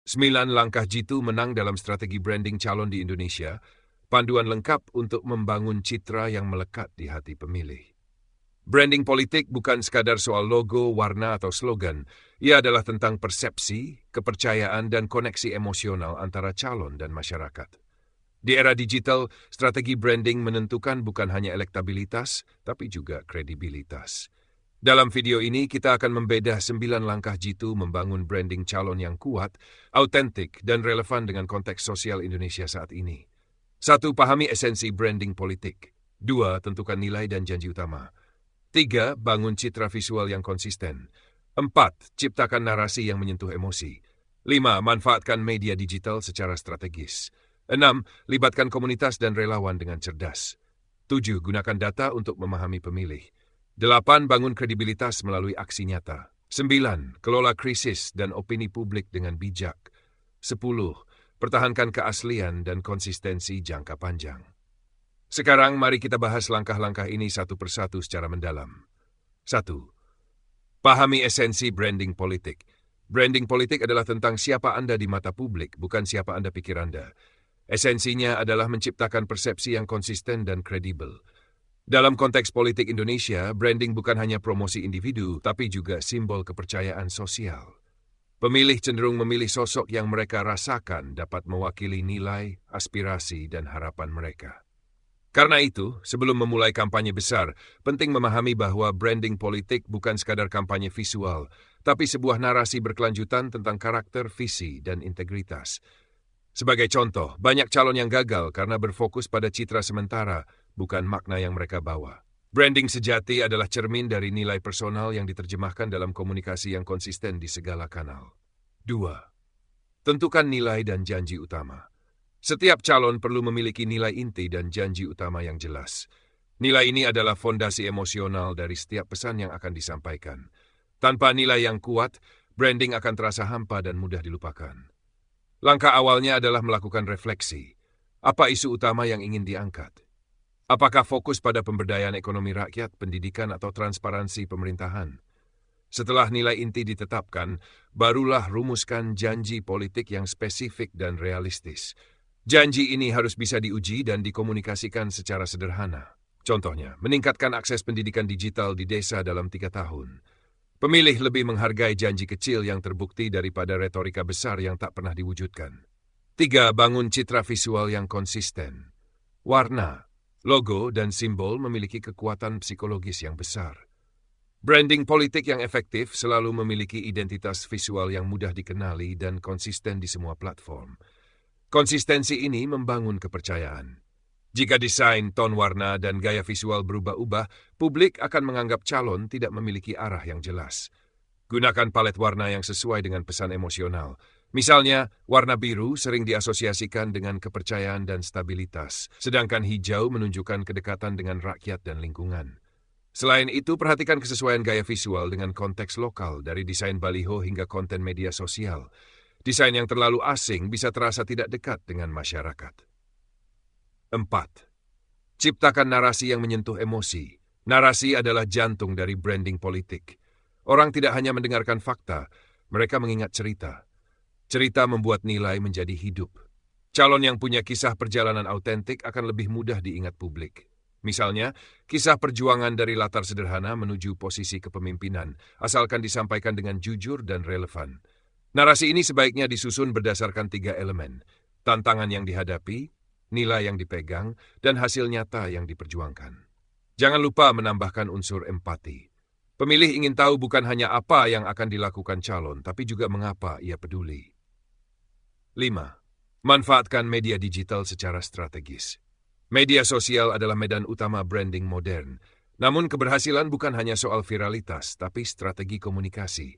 9 langkah jitu menang dalam strategi branding calon di Indonesia, panduan lengkap untuk membangun citra yang melekat di hati pemilih. Branding politik bukan sekadar soal logo, warna, atau slogan. Ia adalah tentang persepsi, kepercayaan, dan koneksi emosional antara calon dan masyarakat. Di era digital, strategi branding menentukan bukan hanya elektabilitas, tapi juga kredibilitas. Dalam video ini, kita akan membedah 9 langkah jitu membangun branding calon yang kuat, autentik, dan relevan dengan konteks sosial Indonesia saat ini. 1. Pahami esensi branding politik. 2. Tentukan nilai dan janji utama. 3. Bangun citra visual yang konsisten. 4. Ciptakan narasi yang menyentuh emosi. 5. Manfaatkan media digital secara strategis. 6. Libatkan komunitas dan relawan dengan cerdas. 7. Gunakan data untuk memahami pemilih. 8. Bangun kredibilitas melalui aksi nyata. 9. Kelola krisis dan opini publik dengan bijak. 10. Pertahankan keaslian dan konsistensi jangka panjang. Sekarang mari kita bahas langkah-langkah ini satu persatu secara mendalam. 1. Pahami esensi branding politik. Branding politik adalah tentang siapa Anda di mata publik, bukan siapa Anda pikir Anda. Esensinya adalah menciptakan persepsi yang konsisten dan kredibel. Dalam konteks politik Indonesia, branding bukan hanya promosi individu, tapi juga simbol kepercayaan sosial. Pemilih cenderung memilih sosok yang mereka rasakan dapat mewakili nilai, aspirasi, dan harapan mereka. Karena itu, sebelum memulai kampanye besar, penting memahami bahwa branding politik bukan sekadar kampanye visual, tapi sebuah narasi berkelanjutan tentang karakter, visi, dan integritas. Sebagai contoh, banyak calon yang gagal karena berfokus pada citra sementara, bukan makna yang mereka bawa. Branding sejati adalah cermin dari nilai personal yang diterjemahkan dalam komunikasi yang konsisten di segala kanal. 2. Tentukan nilai dan janji utama. Setiap calon perlu memiliki nilai inti dan janji utama yang jelas. Nilai ini adalah fondasi emosional dari setiap pesan yang akan disampaikan. Tanpa nilai yang kuat, branding akan terasa hampa dan mudah dilupakan. Langkah awalnya adalah melakukan refleksi. Apa isu utama yang ingin diangkat? Apakah fokus pada pemberdayaan ekonomi rakyat, pendidikan, atau transparansi pemerintahan? Setelah nilai inti ditetapkan, barulah rumuskan janji politik yang spesifik dan realistis. Janji ini harus bisa diuji dan dikomunikasikan secara sederhana. Contohnya, meningkatkan akses pendidikan digital di desa dalam 3 tahun. Pemilih lebih menghargai janji kecil yang terbukti daripada retorika besar yang tak pernah diwujudkan. 3. Bangun citra visual yang konsisten. Warna, logo, dan simbol memiliki kekuatan psikologis yang besar. Branding politik yang efektif selalu memiliki identitas visual yang mudah dikenali dan konsisten di semua platform. Konsistensi ini membangun kepercayaan. Jika desain, ton warna, dan gaya visual berubah-ubah, publik akan menganggap calon tidak memiliki arah yang jelas. Gunakan palet warna yang sesuai dengan pesan emosional. Misalnya, warna biru sering diasosiasikan dengan kepercayaan dan stabilitas, sedangkan hijau menunjukkan kedekatan dengan rakyat dan lingkungan. Selain itu, perhatikan kesesuaian gaya visual dengan konteks lokal, dari desain baliho hingga konten media sosial. Desain yang terlalu asing bisa terasa tidak dekat dengan masyarakat. 4. Ciptakan narasi yang menyentuh emosi. Narasi adalah jantung dari branding politik. Orang tidak hanya mendengarkan fakta, mereka mengingat cerita. Cerita membuat nilai menjadi hidup. Calon yang punya kisah perjalanan autentik akan lebih mudah diingat publik. Misalnya, kisah perjuangan dari latar sederhana menuju posisi kepemimpinan, asalkan disampaikan dengan jujur dan relevan. Narasi ini sebaiknya disusun berdasarkan 3 elemen: tantangan yang dihadapi, nilai yang dipegang, dan hasil nyata yang diperjuangkan. Jangan lupa menambahkan unsur empati. Pemilih ingin tahu bukan hanya apa yang akan dilakukan calon, tapi juga mengapa ia peduli. 5. Manfaatkan media digital secara strategis. Media sosial adalah medan utama branding modern. Namun keberhasilan bukan hanya soal viralitas, tapi strategi komunikasi.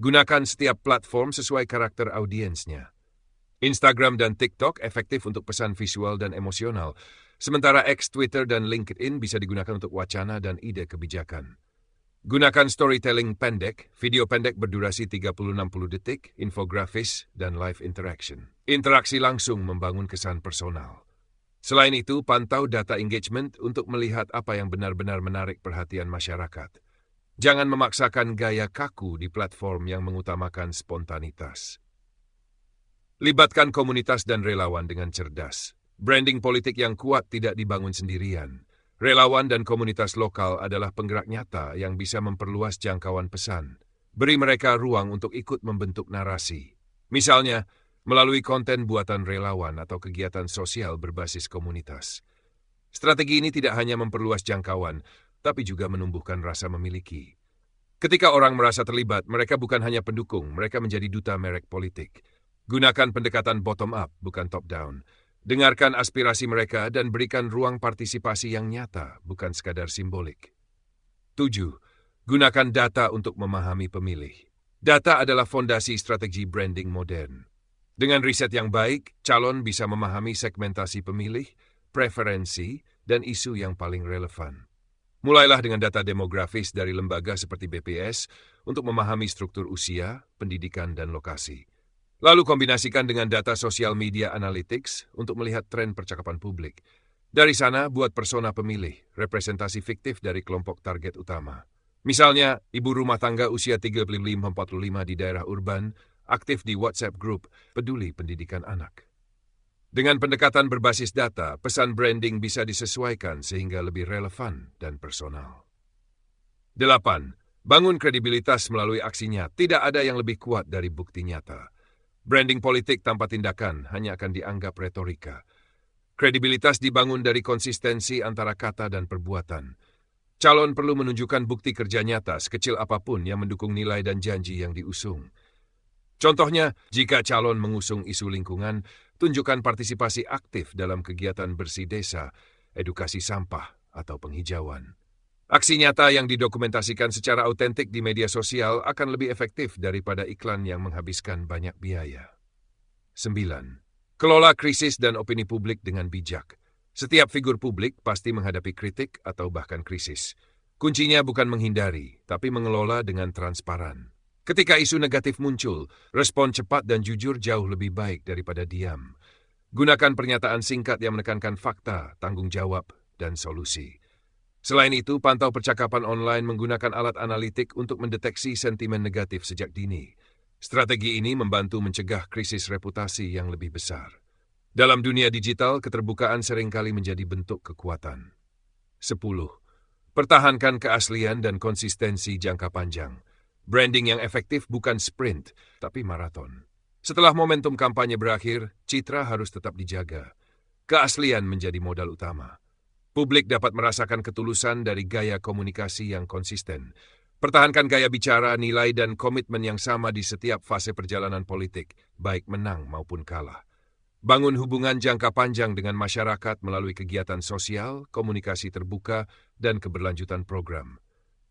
Gunakan setiap platform sesuai karakter audiensnya. Instagram dan TikTok efektif untuk pesan visual dan emosional, sementara X, Twitter, dan LinkedIn bisa digunakan untuk wacana dan ide kebijakan. Gunakan storytelling pendek, video pendek berdurasi 30-60 detik, infografis, dan live interaction. Interaksi langsung membangun kesan personal. Selain itu, pantau data engagement untuk melihat apa yang benar-benar menarik perhatian masyarakat. Jangan memaksakan gaya kaku di platform yang mengutamakan spontanitas. Libatkan komunitas dan relawan dengan cerdas. Branding politik yang kuat tidak dibangun sendirian. Relawan dan komunitas lokal adalah penggerak nyata yang bisa memperluas jangkauan pesan. Beri mereka ruang untuk ikut membentuk narasi. Misalnya, melalui konten buatan relawan atau kegiatan sosial berbasis komunitas. Strategi ini tidak hanya memperluas jangkauan, tapi juga menumbuhkan rasa memiliki. Ketika orang merasa terlibat, mereka bukan hanya pendukung, mereka menjadi duta merek politik. Gunakan pendekatan bottom-up, bukan top-down. Dengarkan aspirasi mereka dan berikan ruang partisipasi yang nyata, bukan sekadar simbolik. 7. Gunakan data untuk memahami pemilih. Data adalah fondasi strategi branding modern. Dengan riset yang baik, calon bisa memahami segmentasi pemilih, preferensi, dan isu yang paling relevan. Mulailah dengan data demografis dari lembaga seperti BPS untuk memahami struktur usia, pendidikan, dan lokasi. Lalu kombinasikan dengan data sosial media analytics untuk melihat tren percakapan publik. Dari sana, buat persona pemilih, representasi fiktif dari kelompok target utama. Misalnya, ibu rumah tangga usia 35-45 di daerah urban, aktif di WhatsApp Group Peduli Pendidikan Anak. Dengan pendekatan berbasis data, pesan branding bisa disesuaikan sehingga lebih relevan dan personal. 8. Bangun kredibilitas melalui aksinya. Tidak ada yang lebih kuat dari bukti nyata. Branding politik tanpa tindakan hanya akan dianggap retorika. Kredibilitas dibangun dari konsistensi antara kata dan perbuatan. Calon perlu menunjukkan bukti kerja nyata sekecil apapun yang mendukung nilai dan janji yang diusung. Contohnya, jika calon mengusung isu lingkungan, tunjukkan partisipasi aktif dalam kegiatan bersih desa, edukasi sampah, atau penghijauan. Aksi nyata yang didokumentasikan secara autentik di media sosial akan lebih efektif daripada iklan yang menghabiskan banyak biaya. 9. Kelola krisis dan opini publik dengan bijak. Setiap figur publik pasti menghadapi kritik atau bahkan krisis. Kuncinya bukan menghindari, tapi mengelola dengan transparan. Ketika isu negatif muncul, respon cepat dan jujur jauh lebih baik daripada diam. Gunakan pernyataan singkat yang menekankan fakta, tanggung jawab, dan solusi. Selain itu, pantau percakapan online menggunakan alat analitik untuk mendeteksi sentimen negatif sejak dini. Strategi ini membantu mencegah krisis reputasi yang lebih besar. Dalam dunia digital, keterbukaan seringkali menjadi bentuk kekuatan. 10. Pertahankan keaslian dan konsistensi jangka panjang. Branding yang efektif bukan sprint, tapi maraton. Setelah momentum kampanye berakhir, citra harus tetap dijaga. Keaslian menjadi modal utama. Publik dapat merasakan ketulusan dari gaya komunikasi yang konsisten. Pertahankan gaya bicara, nilai, dan komitmen yang sama di setiap fase perjalanan politik, baik menang maupun kalah. Bangun hubungan jangka panjang dengan masyarakat melalui kegiatan sosial, komunikasi terbuka, dan keberlanjutan program.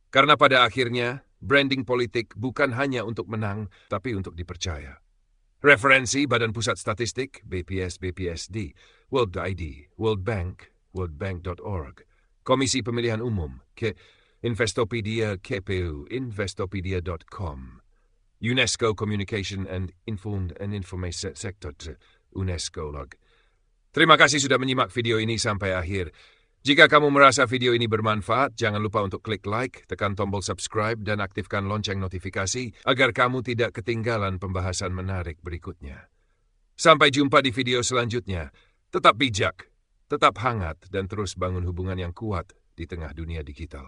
Karena pada akhirnya, branding politik bukan hanya untuk menang, tapi untuk dipercaya. Referensi Badan Pusat Statistik, BPS, BPSD, World ID, World Bank, worldbank.org, Komisi Pemilihan Umum, Investopedia, KPU, investopedia.com, UNESCO Communication and Information Sector, UNESCO Log. Terima kasih sudah menyimak video ini sampai akhir. Jika kamu merasa video ini bermanfaat, jangan lupa untuk klik like, tekan tombol subscribe, dan aktifkan lonceng notifikasi agar kamu tidak ketinggalan pembahasan menarik berikutnya. Sampai jumpa di video selanjutnya. Tetap bijak, tetap hangat, dan terus bangun hubungan yang kuat di tengah dunia digital.